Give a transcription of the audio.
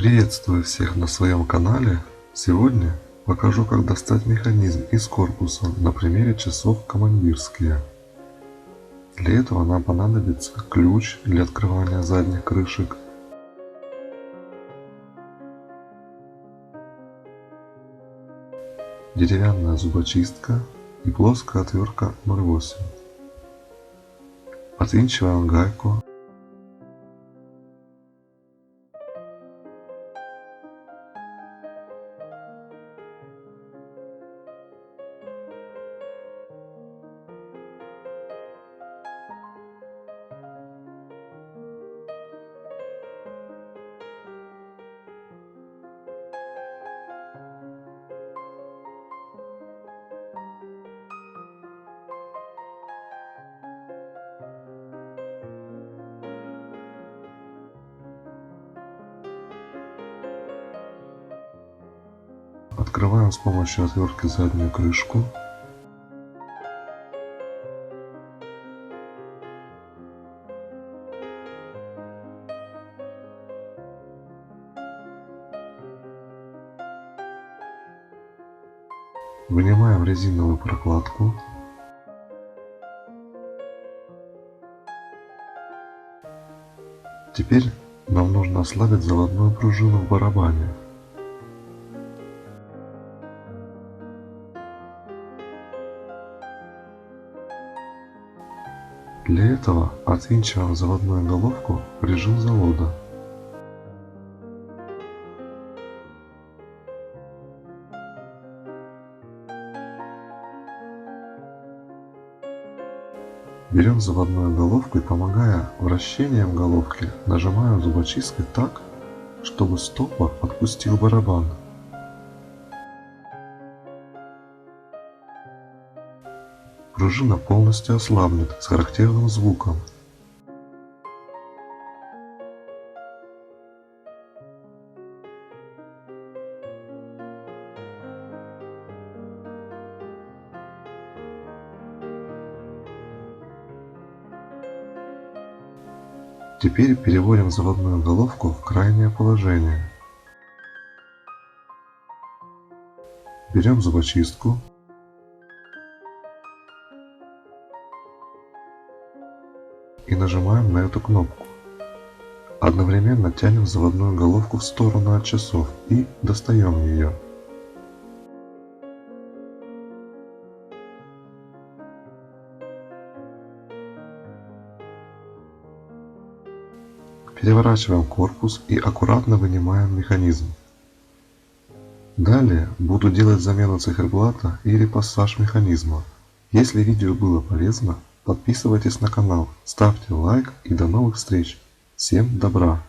Приветствую всех на своем канале. Сегодня покажу, как достать механизм из корпуса на примере часов командирские. Для этого нам понадобится ключ для открывания задних крышек, деревянная зубочистка и плоская отвертка 0,8. Отвинчиваем гайку. Открываем с помощью отвертки заднюю крышку. Вынимаем резиновую прокладку. Теперь нам нужно ослабить заводную пружину в барабане. Для этого отвинчиваем заводную головку в режим завода. Берем заводную головку и, помогая вращением головки, нажимаем зубочисткой так, чтобы стопор отпустил барабан. Пружина полностью ослабнет с характерным звуком. Теперь переводим заводную головку в крайнее положение. Берем зубочистку. И нажимаем на эту кнопку. Одновременно тянем заводную головку в сторону от часов и достаем ее. Переворачиваем корпус и аккуратно вынимаем механизм. Далее буду делать замену циферблата и репассаж механизма. Если видео было полезно, подписывайтесь на канал, ставьте лайк и до новых встреч. Всем добра!